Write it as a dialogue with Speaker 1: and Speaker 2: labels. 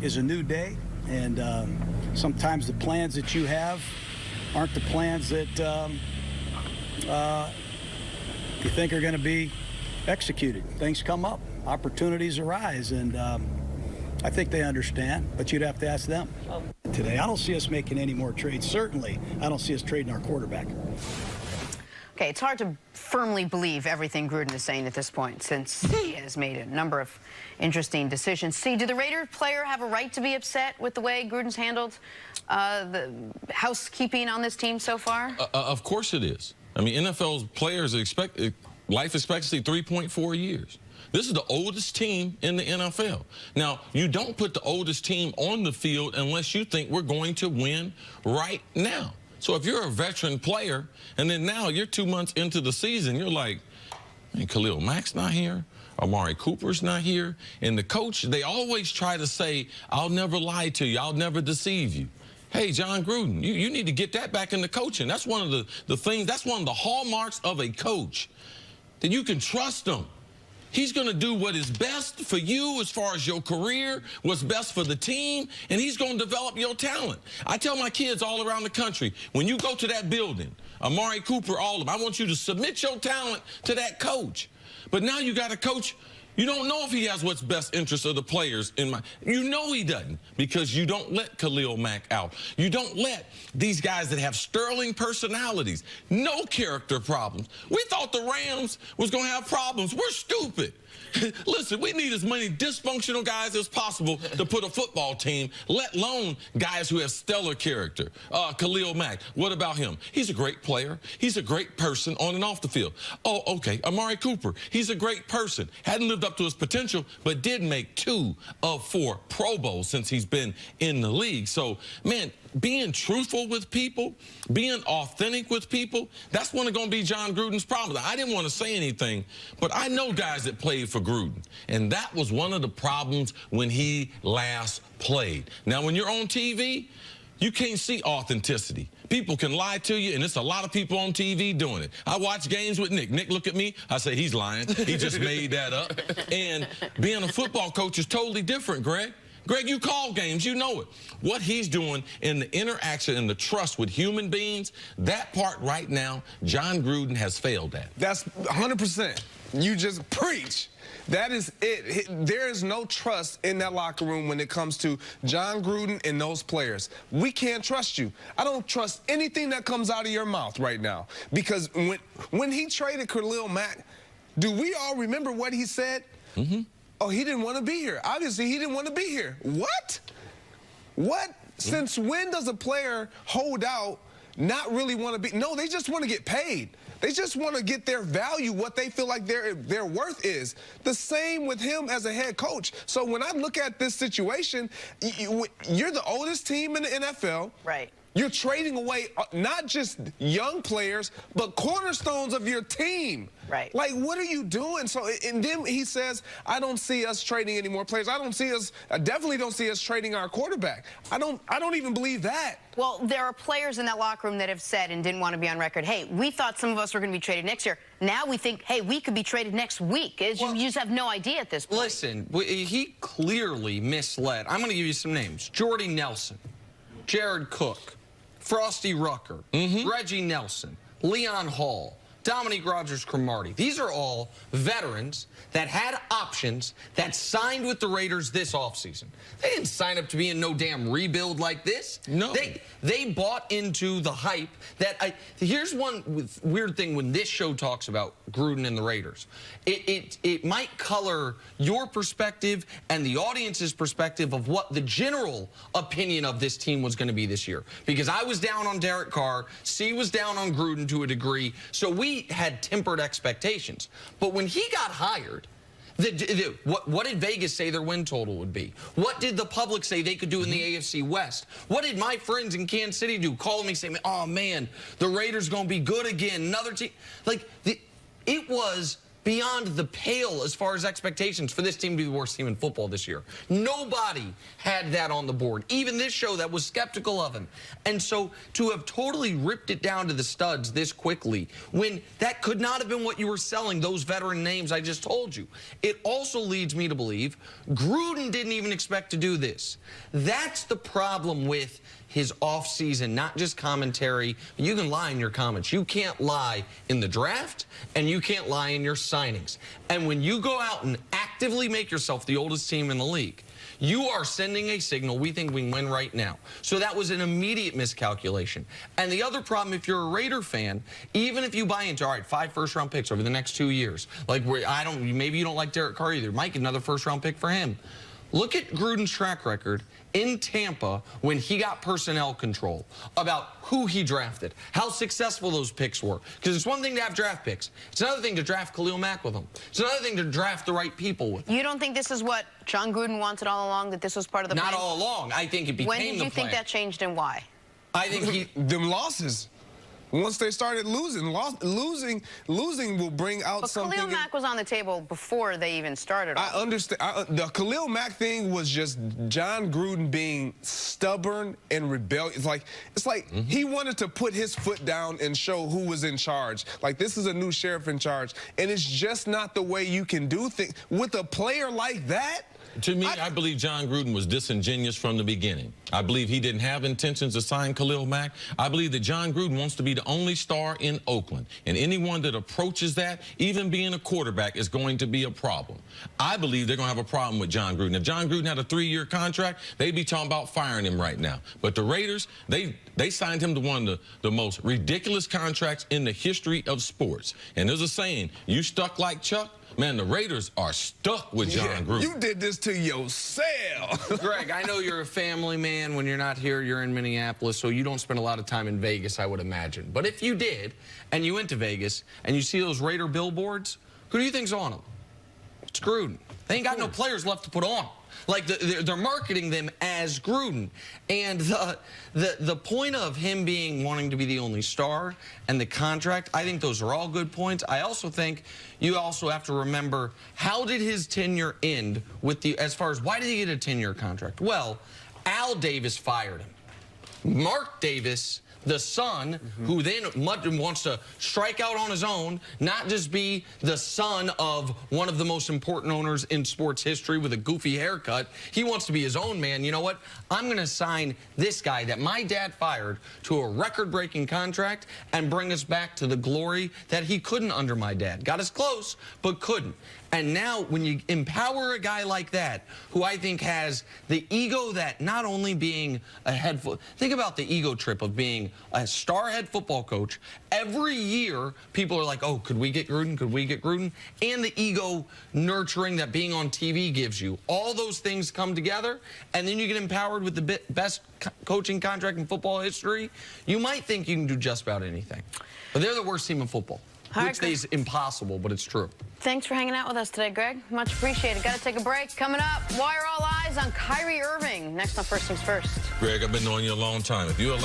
Speaker 1: is a new day, and sometimes the plans that you have aren't the plans that you think are going to be executed. Things come up, opportunities arise, and I think they understand, but you'd have to ask them. Today, I don't see us making any more trades. Certainly, I don't see us trading our quarterback.
Speaker 2: Okay, it's hard to firmly believe everything Gruden is saying at this point, since he has made a number of interesting decisions. See, do the Raider player have a right to be upset with the way Gruden's handled the housekeeping on this team so far?
Speaker 3: Of course it is. I mean, NFL's players expect life expectancy 3.4 years. This is the oldest team in the NFL. Now, you don't put the oldest team on the field unless you think we're going to win right now. So if you're a veteran player, and then now you're 2 months into the season, you're like, man, Khalil Mack's not here, Amari Cooper's not here, and the coach, they always try to say, I'll never lie to you, I'll never deceive you. Hey, Jon Gruden, you need to get that back into coaching. That's one of the things, that's one of the hallmarks of a coach, that you can trust him. He's going to do what is best for you as far as your career, what's best for the team, and he's going to develop your talent. I tell my kids all around the country, when you go to that building, Amari Cooper, all of them, I want you to submit your talent to that coach. But now you got a coach, you don't know if he has what's best interest of the players in mind. You know he doesn't, because you don't let Khalil Mack out. You don't let these guys that have sterling personalities, no character problems. We thought the Rams was going to have problems. We're stupid. Listen, we need as many dysfunctional guys as possible to put a football team, let alone guys who have stellar character. Khalil Mack, what about him? He's a great player. He's a great person on and off the field. Oh, okay, Amari Cooper, he's a great person. Hadn't lived up to his potential, but did make 2 of 4 Pro Bowls since he's been in the league. So, man, being truthful with people, being authentic with people, that's one of going to be Jon Gruden's problem. I didn't want to say anything, but I know guys that played for Gruden, and that was one of the problems when he last played. Now, when you're on TV, you can't see authenticity. People can lie to you, and it's a lot of people on TV doing it. I watch games with Nick. Nick, look at me. I say, he's lying. He just made that up. And being a football coach is totally different, Greg. Greg, you call games, you know it. What he's doing in the interaction and the trust with human beings, that part right now, Jon Gruden has failed at.
Speaker 4: That's 100%. You just preach. That is it. There is no trust in that locker room when it comes to Jon Gruden and those players. We can't trust you. I don't trust anything that comes out of your mouth right now. Because when he traded Khalil Mack, do we all remember what he said? Mm-hmm. Oh, he didn't want to be here. Obviously, he didn't want to be here. What? What? Since when does a player hold out, not really want to be? No, they just want to get paid. They just want to get their value, what they feel like their worth is. The same with him as a head coach. So when I look at this situation, you're the oldest team in the NFL.
Speaker 2: Right.
Speaker 4: You're trading away not just young players, but cornerstones of your team.
Speaker 2: Right.
Speaker 4: Like, what are you doing? So, and then he says, I don't see us trading any more players. I definitely don't see us trading our quarterback. I don't even believe that.
Speaker 2: Well, there are players in that locker room that have said and didn't want to be on record, hey, we thought some of us were going to be traded next year. Now we think, hey, we could be traded next week. Well, you just have no idea at this point.
Speaker 5: Listen, he clearly misled. I'm going to give you some names. Jordy Nelson, Jared Cook, Frosty Rucker, Reggie Nelson, Leon Hall, Dominique Rodgers-Cromartie. These are all veterans that had options that signed with the Raiders this offseason. They didn't sign up to be in no damn rebuild like this.
Speaker 3: No.
Speaker 5: They bought into the hype that here's one weird thing when this show talks about Gruden and the Raiders. It might color your perspective and the audience's perspective of what the general opinion of this team was going to be this year. Because I was down on Derek Carr, C was down on Gruden to a degree, so we had tempered expectations. But when he got hired, what did Vegas say their win total would be? What did the public say they could do in the AFC West? What did my friends in Kansas City do? Call me saying, oh, man, the Raiders going to be good again. Another team. Like, it was beyond the pale as far as expectations for this team to be the worst team in football this year. Nobody had that on the board. Even this show that was skeptical of him. And so to have totally ripped it down to the studs this quickly, when that could not have been what you were selling, those veteran names I just told you, it also leads me to believe Gruden didn't even expect to do this. That's the problem with his offseason, not just commentary. You can lie in your comments. You can't lie in the draft, and you can't lie in your signings. And when you go out and actively make yourself the oldest team in the league, you are sending a signal, we think we can win right now. So that was an immediate miscalculation. And the other problem, if you're a Raider fan, even if you buy into, all right, 5 first-round picks over the next 2 years, like maybe you don't like Derek Carr either, might get another first-round pick for him. Look at Gruden's track record in Tampa when he got personnel control about who he drafted, how successful those picks were. Because it's one thing to have draft picks. It's another thing to draft Khalil Mack with them. It's another thing to draft the right people with them.
Speaker 2: You don't think this is what Jon Gruden wanted all along, that this was part of the plan?
Speaker 5: Not all along. I think it became the plan.
Speaker 2: When did you think that changed and why?
Speaker 5: I think
Speaker 4: them losses. Once they started losing will bring out something.
Speaker 2: But Khalil Mack was on the table before they even started.
Speaker 4: I understand. The Khalil Mack thing was just Jon Gruden being stubborn and rebellious. It's like he wanted to put his foot down and show who was in charge. Like, this is a new sheriff in charge, and it's just not the way you can do things with a player like that.
Speaker 3: To me, I believe Jon Gruden was disingenuous from the beginning. I believe he didn't have intentions to sign Khalil Mack. I believe that Jon Gruden wants to be the only star in Oakland. And anyone that approaches that, even being a quarterback, is going to be a problem. I believe they're going to have a problem with Jon Gruden. If Jon Gruden had a 3-year contract, they'd be talking about firing him right now. But the Raiders, they signed him to one of the most ridiculous contracts in the history of sports. And there's a saying, you stuck like Chuck? Man, the Raiders are stuck with Jon Gruden.
Speaker 4: You did this to yourself.
Speaker 5: Greg, I know you're a family man. When you're not here, you're in Minneapolis, so you don't spend a lot of time in Vegas, I would imagine. But if you did, and you went to Vegas, and you see those Raider billboards, who do you think's on them? It's Gruden. They ain't got no players left to put on. Like, they're marketing them as Gruden. And the point of him wanting to be the only star and the contract, I think those are all good points. I also think you also have to remember, how did his tenure end as far as why did he get a 10-year contract? Well, Al Davis fired him. Mark Davis, the son, who then wants to strike out on his own, not just be the son of one of the most important owners in sports history with a goofy haircut. He wants to be his own man. You know what? I'm going to sign this guy that my dad fired to a record-breaking contract and bring us back to the glory that he couldn't under my dad. Got us close, but couldn't. And now when you empower a guy like that, who I think has the ego that not only being a think about the ego trip of being a star head football coach. Every year, people are like, oh, could we get Gruden? Could we get Gruden? And the ego nurturing that being on TV gives you. All those things come together, and then you get empowered with the best coaching contract in football history. You might think you can do just about anything. But they're the worst team in football. Which is impossible, but it's true.
Speaker 2: Thanks for hanging out with us today, Greg. Much appreciated. Got to take a break. Coming up, why are all eyes on Kyrie Irving? Next on First Things First.
Speaker 3: Greg, I've been knowing you a long time. If you allow